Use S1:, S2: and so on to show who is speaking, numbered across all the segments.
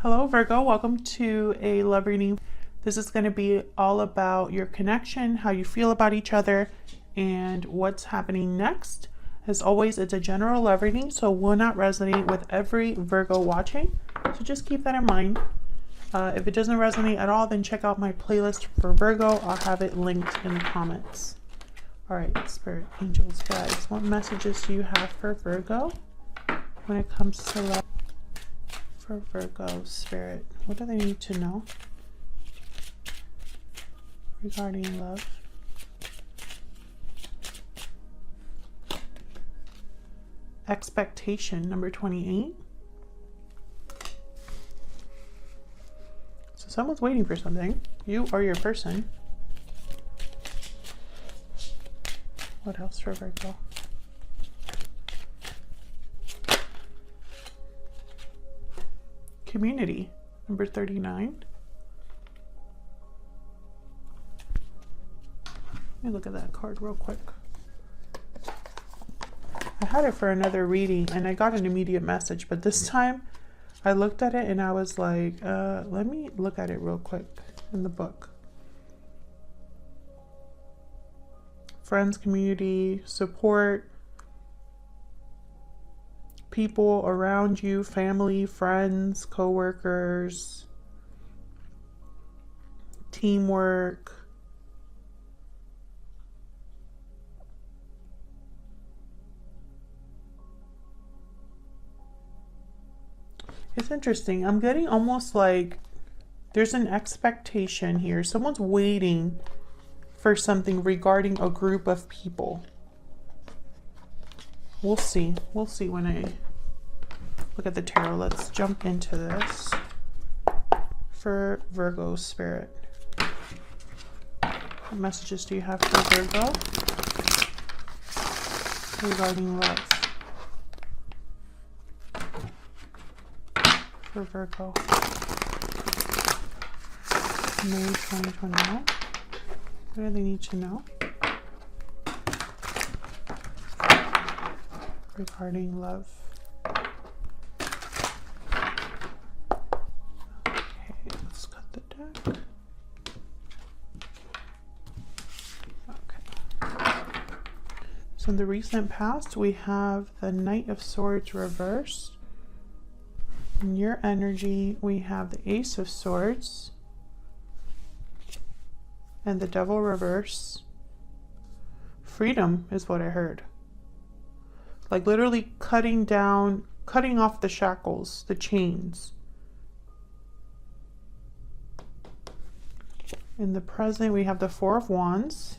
S1: Hello Virgo, welcome to a love reading. This is going to be all about your connection, how you feel about each other, and what's happening next. As always, it's a general love reading, so it will not resonate with every Virgo watching. So just keep that in mind. If it doesn't resonate at all, then check out my playlist for Virgo. I'll have it linked in the comments. All right, Spirit, Angels, Guides, what messages do you have for Virgo when it comes to love? For Virgo, Spirit, what do they need to know regarding love? Expectation, number 28. So someone's waiting for something, you or your person. What else for Virgo? Community, number 39. Let me look at that card real quick. I had it for another reading and I got an immediate message, but this time I looked at it and I was like, let me look at it real quick in the book. Friends, community, support, people around you, family, friends, co-workers, teamwork. It's interesting. I'm getting almost like there's an expectation here. Someone's waiting for something regarding a group of people. We'll see. We'll see when I look at the tarot. Let's jump into this for Virgo, Spirit. What messages do you have for Virgo regarding love? For Virgo, May 2021. What do they need to know regarding love? Okay, let's cut the deck. Okay. So in the recent past, we have the Knight of Swords reversed. In your energy, we have the Ace of Swords and the Devil reverse. Freedom is what I heard. Like literally cutting off the shackles, the chains. In the present, we have the Four of Wands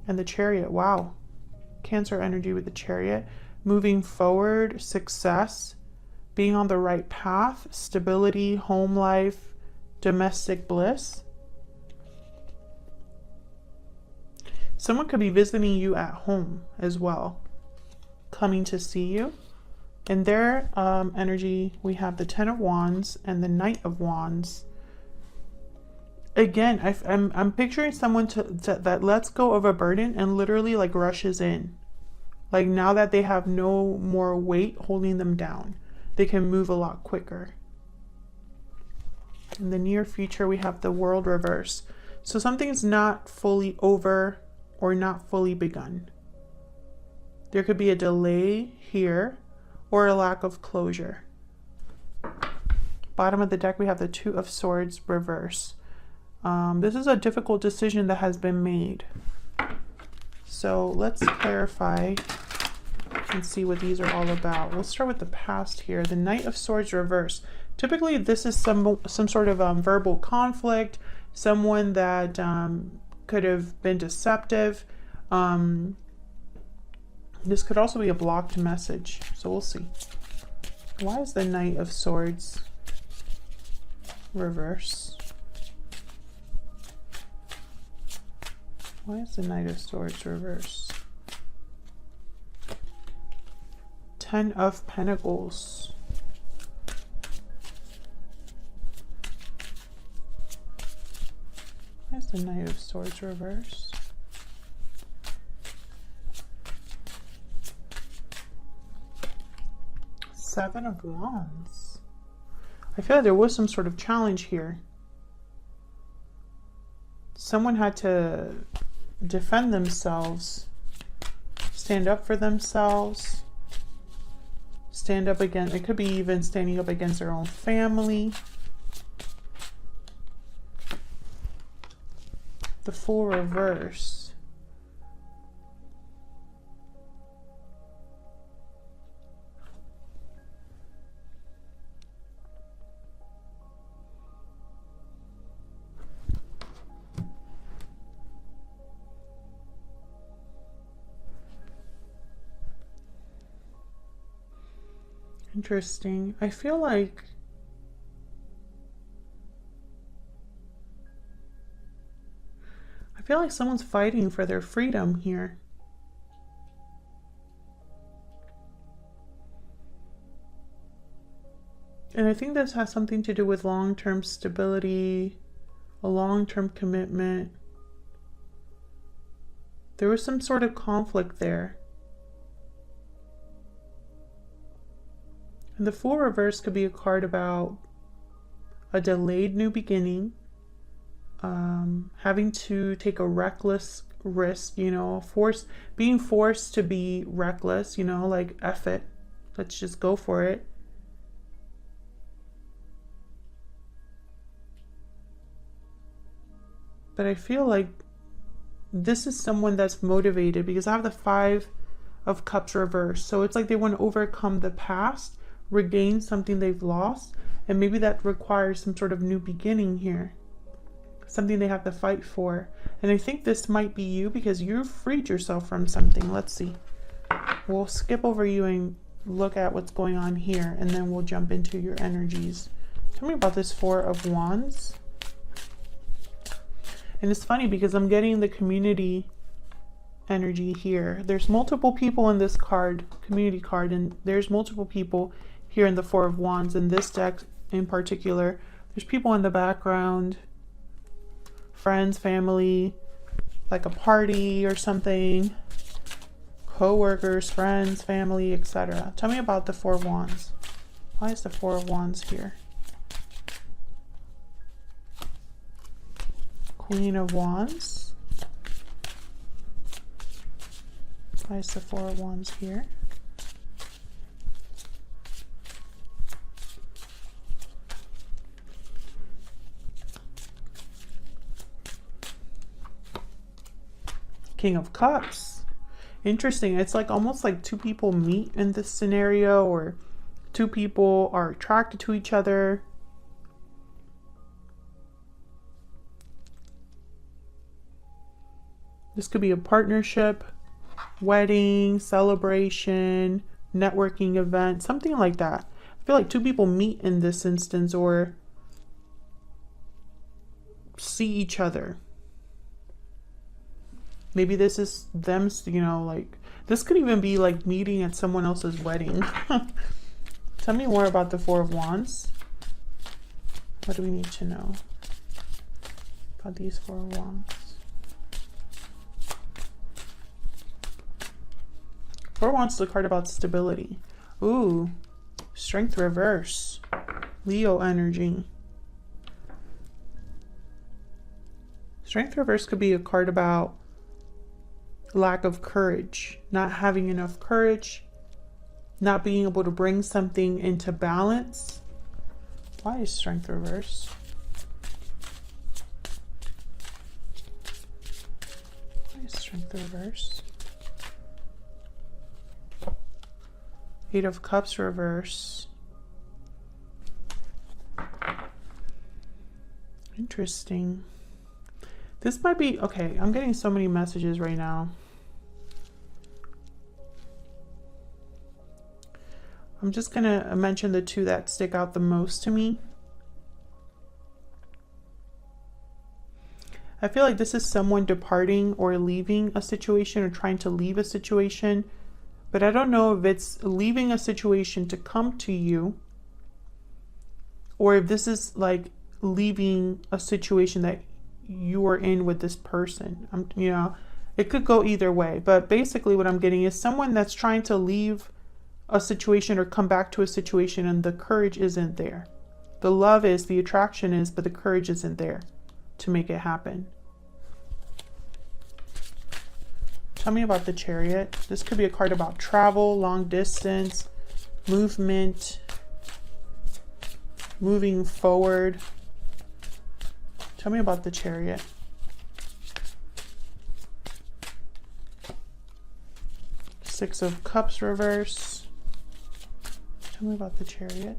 S1: and the Chariot. Wow. Cancer energy with the Chariot. Moving forward, success. Being on the right path, stability, home life, domestic bliss. Someone could be visiting you at home as well, coming to see you. In their energy, we have the Ten of Wands and the Knight of Wands. Again, I'm picturing someone that lets go of a burden and literally like rushes in. Like now that they have no more weight holding them down. They can move a lot quicker. In the near future, we have the World reverse. So something's not fully over or not fully begun. There could be a delay here or a lack of closure. Bottom of the deck, we have the Two of Swords reverse. This is a difficult decision that has been made. So let's clarify and see what these are all about. We'll start with the past here. The Knight of Swords reverse. Typically, this is some sort of verbal conflict, someone that could have been deceptive. This could also be a blocked message. So we'll see. Why is the Knight of Swords reverse? Why is the Knight of Swords reverse? Ten of Pentacles. Why is the Knight of Swords reverse? Seven of Wands. I feel like there was some sort of challenge here. Someone had to defend themselves, stand up for themselves, stand up against, it could be even standing up against their own family. The Fool reverse. Interesting. I feel like someone's fighting for their freedom here. And I think this has something to do with long-term stability, a long-term commitment. There was some sort of conflict there. And the Fool reverse could be a card about a delayed new beginning, having to take a reckless risk, you know, being forced to be reckless, you know, like F it, let's just go for it. But I feel like this is someone that's motivated, because I have the Five of Cups reversed. So it's like they want to overcome the past, regain something they've lost, and maybe that requires some sort of new beginning here. Something they have to fight for. And I think this might be you, because you've freed yourself from something. Let's see. We'll skip over you and look at what's going on here, and then we'll jump into your energies. Tell me about this Four of Wands. And it's funny because I'm getting the community energy here. There's multiple people in this card, community card, and there's multiple people here in the Four of Wands. In this deck in particular, there's people in the background, friends, family, like a party or something, co-workers, friends, family, etc. Tell me about the Four of Wands. Why is the Four of Wands here? Queen of Wands. Why is the Four of Wands here? King of Cups. Interesting. It's like almost like two people meet in this scenario, or two people are attracted to each other. This could be a partnership, wedding, celebration, networking event, something like that. I feel like two people meet in this instance, or see each other. Maybe this is them, you know, like this could even be like meeting at someone else's wedding. Tell me more about the Four of Wands. What do we need to know about these Four of Wands? Four of Wands is a card about stability. Ooh, Strength reverse. Leo energy. Strength reverse could be a card about lack of courage, not having enough courage, not being able to bring something into balance. Why is Strength reverse? Why is Strength reverse? Eight of Cups reverse. Interesting. This might be, okay, I'm getting so many messages right now. I'm just going to mention the two that stick out the most to me. I feel like this is someone departing or leaving a situation, or trying to leave a situation. But I don't know if it's leaving a situation to come to you, or if this is like leaving a situation that you are in with this person. You know, it could go either way. But basically what I'm getting is someone that's trying to leave a situation or come back to a situation, and the courage isn't there. The love is, the attraction is, but the courage isn't there to make it happen. Tell me about the Chariot. This could be a card about travel, long distance, movement, moving forward. Tell me about the Chariot. Six of Cups reverse. Tell me about the Chariot.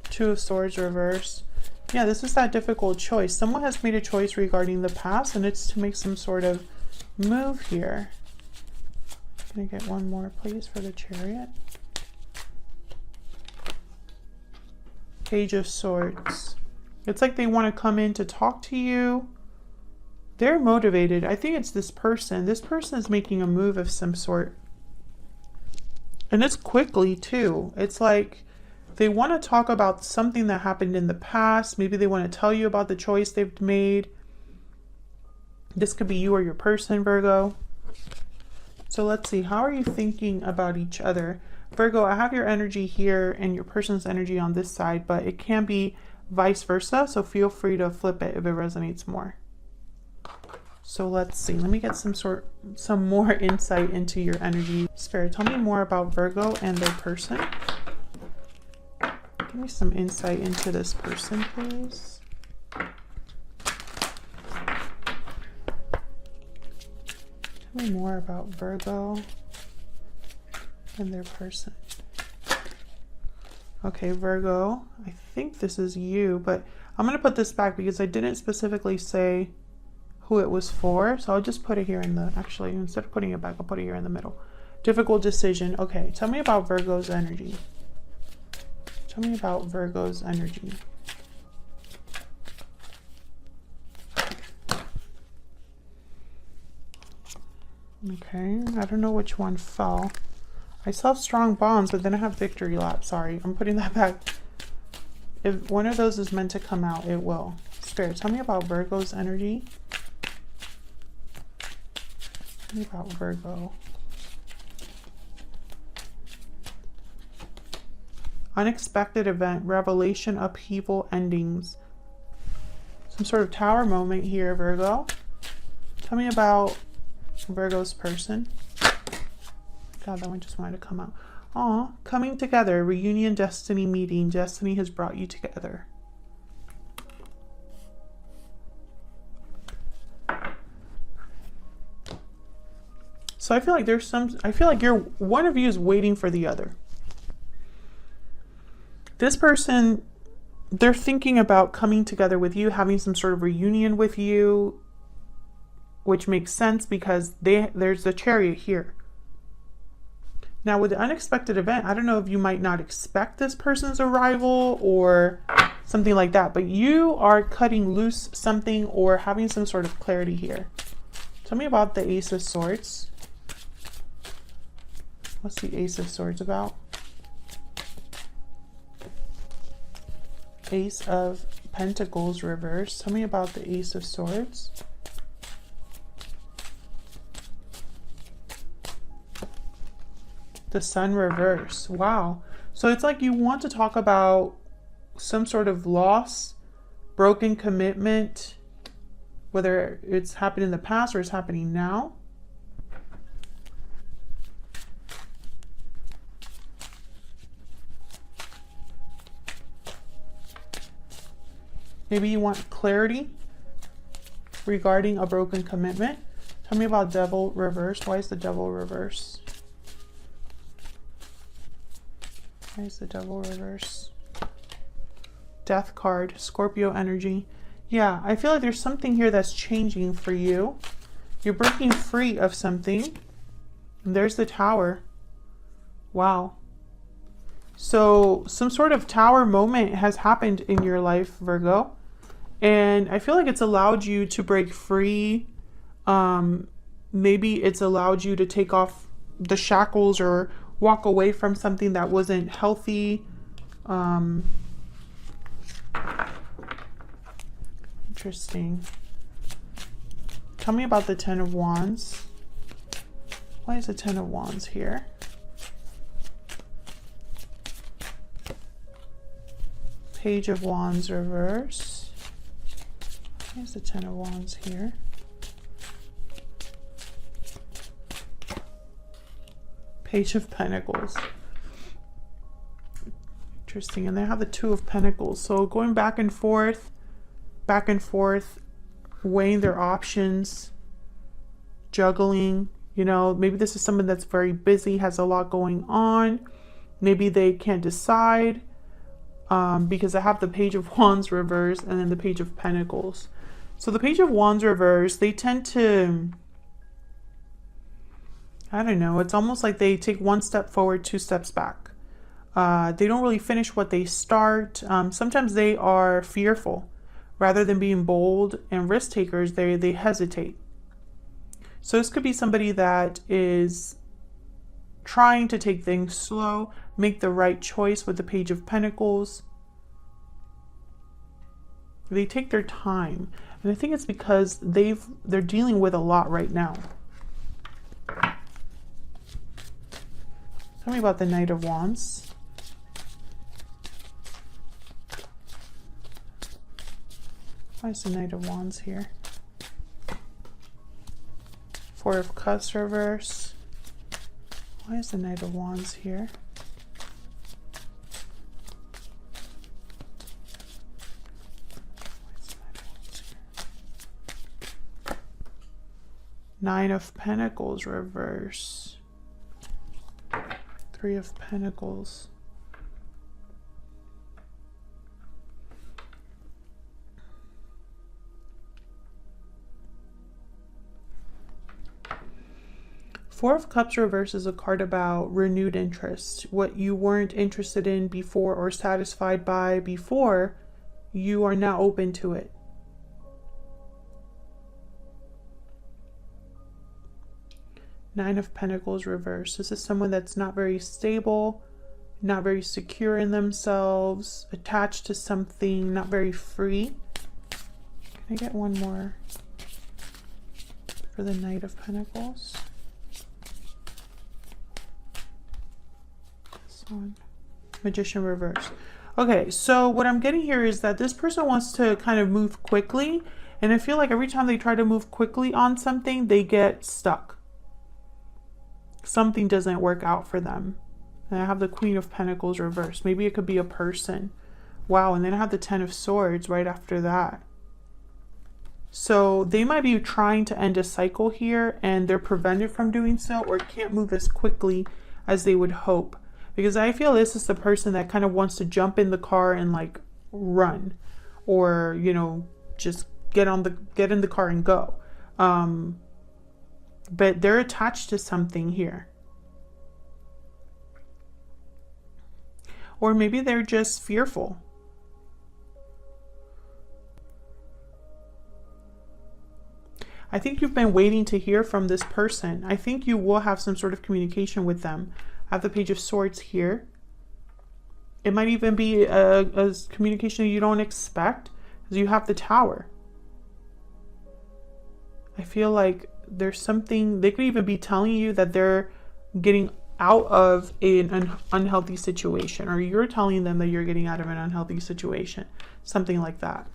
S1: Two of Swords reverse. Yeah, this is that difficult choice. Someone has made a choice regarding the past, and it's to make some sort of move here. Can I get one more, please, for the Chariot? Page of Swords. It's like they want to come in to talk to you. They're motivated. I think it's this person. This person is making a move of some sort. And it's quickly, too. It's like they want to talk about something that happened in the past. Maybe they want to tell you about the choice they've made. This could be you or your person, Virgo. So let's see. How are you thinking about each other? Virgo, I have your energy here and your person's energy on this side, but it can be vice versa. So feel free to flip it if it resonates more. So let's see. Let me get some more insight into your energy. Spirit, tell me more about Virgo and their person. Give me some insight into this person, please. Tell me more about Virgo and their person. Okay, Virgo, I think this is you, but I'm going to put this back because I didn't specifically say who it was for. So I'll just put it here in the, actually, instead of putting it back, I'll put it here in the middle. Difficult decision. Okay, tell me about Virgo's energy. Tell me about Virgo's energy. Okay, I don't know which one fell. I saw strong bonds, but then I have victory lap. Sorry, I'm putting that back. If one of those is meant to come out, it will. Spirit, tell me about Virgo's energy. Tell me about Virgo. Unexpected event, revelation, upheaval, endings. Some sort of tower moment here, Virgo. Tell me about Virgo's person. God, that one just wanted to come out. Aw, coming together, reunion, destiny meeting. Destiny has brought you together. So I feel like one of you is waiting for the other. This person, they're thinking about coming together with you, having some sort of reunion with you, which makes sense because there's the Chariot here. Now with the unexpected event, I don't know if you might not expect this person's arrival or something like that, but you are cutting loose something or having some sort of clarity here. Tell me about the Ace of Swords. What's the Ace of Swords about? Ace of Pentacles reverse. Tell me about the Ace of Swords. The Sun reverse. Wow. So it's like you want to talk about some sort of loss, broken commitment, whether it's happened in the past or it's happening now. Maybe you want clarity regarding a broken commitment. Tell me about Devil reversed. Why is the Devil reversed? Why is the Devil reversed? Death card, Scorpio energy. Yeah, I feel like there's something here that's changing for you. You're breaking free of something. And there's the Tower. Wow. So some sort of tower moment has happened in your life, Virgo. And I feel like it's allowed you to break free. Maybe it's allowed you to take off the shackles or walk away from something that wasn't healthy. Interesting. Tell me about the Ten of Wands. Why is the Ten of Wands here? Page of Wands reverse. Here's the Ten of Wands here. Page of Pentacles. Interesting. And they have the Two of Pentacles. So going back and forth, weighing their options, juggling. You know, maybe this is someone that's very busy, has a lot going on. Maybe they can't decide because I have the Page of Wands reverse and then the Page of Pentacles. So the Page of Wands reverse, they tend to, I don't know, it's almost like they take one step forward, two steps back. They don't really finish what they start. Sometimes they are fearful. Rather than being bold and risk takers, they hesitate. So this could be somebody that is trying to take things slow, make the right choice with the Page of Pentacles. They take their time. And I think it's because they're dealing with a lot right now. Tell me about the Knight of Wands. Why is the Knight of Wands here? Four of Cups reverse. Why is the Knight of Wands here? Nine of Pentacles reverse. Three of Pentacles. Four of Cups reverse is a card about renewed interest. What you weren't interested in before or satisfied by before, you are now open to it. Nine of Pentacles reverse. This is someone that's not very stable, not very secure in themselves, attached to something, not very free. Can I get one more for the Knight of Pentacles? Magician reverse. Okay, so what I'm getting here is that this person wants to kind of move quickly, and I feel like every time they try to move quickly on something, they get stuck. Something doesn't work out for them. And I have the Queen of Pentacles reverse. Maybe it could be a person. Wow, and then I have the Ten of Swords right after that. So they might be trying to end a cycle here, and they're prevented from doing so, or can't move as quickly as they would hope. Because I feel this is the person that kind of wants to jump in the car and like run, or, you know, just get in the car and go. But they're attached to something here. Or maybe they're just fearful. I think you've been waiting to hear from this person. I think you will have some sort of communication with them. I have the Page of Swords here. It might even be a communication you don't expect, because you have the Tower. I feel like there's something, they could even be telling you that they're getting out of an unhealthy situation, or you're telling them that you're getting out of an unhealthy situation, something like that.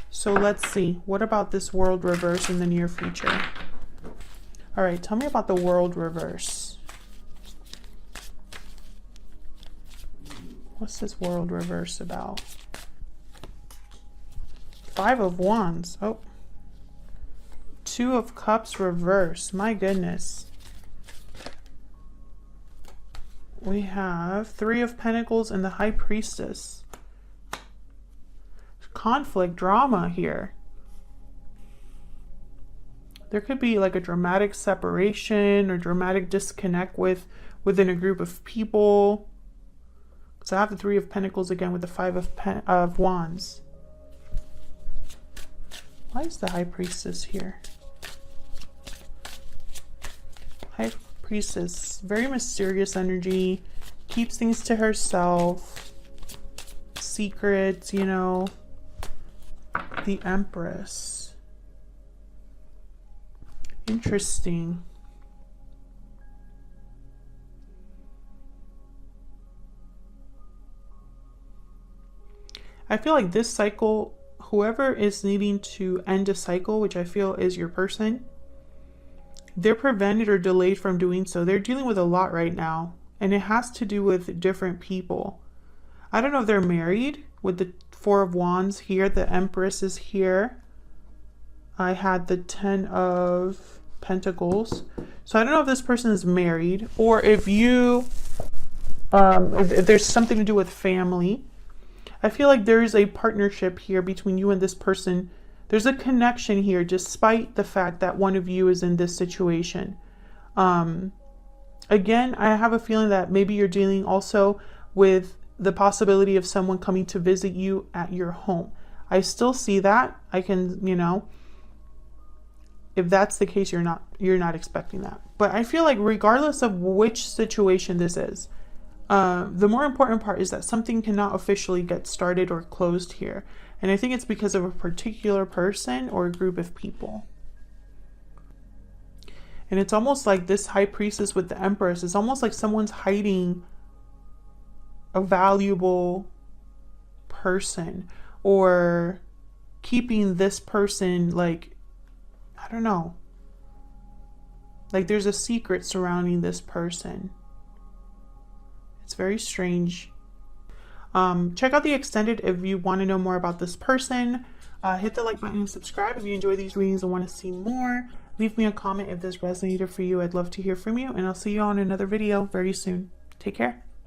S1: So let's see, what about this World reverse in the near future? All right, tell me about the World reverse. What's this World reverse about? Five of Wands. Oh. Two of Cups reverse. My goodness. We have Three of Pentacles and the High Priestess. Conflict, drama here. There could be like a dramatic separation or dramatic disconnect within a group of people. So I have the Three of Pentacles again with the Five of Wands. Why is the High Priestess here? High Priestess, very mysterious energy, keeps things to herself, secrets, you know. The Empress. Interesting. I feel like this cycle, whoever is needing to end a cycle, which I feel is your person, they're prevented or delayed from doing so. They're dealing with a lot right now, and it has to do with different people. I don't know if they're married with the Four of Wands here. The Empress is here. I had the Ten of Pentacles. So I don't know if this person is married, or if you, if there's something to do with family. I feel like there is a partnership here between you and this person. There's a connection here, despite the fact that one of you is in this situation. Again, I have a feeling that maybe you're dealing also with the possibility of someone coming to visit you at your home. I still see that. I can, you know, if that's the case, you're not expecting that. But I feel like regardless of which situation this is, the more important part is that something cannot officially get started or closed here. And I think it's because of a particular person or a group of people. And it's almost like this High Priestess with the Empress. It's almost like someone's hiding a valuable person, or keeping this person, like, I don't know. Like there's a secret surrounding this person. It's very strange. Check out the extended if you want to know more about this person. Hit the like button and subscribe if you enjoy these readings and want to see more. Leave me a comment if this resonated for you. I'd love to hear from you, and I'll see you on another video very soon. Take care.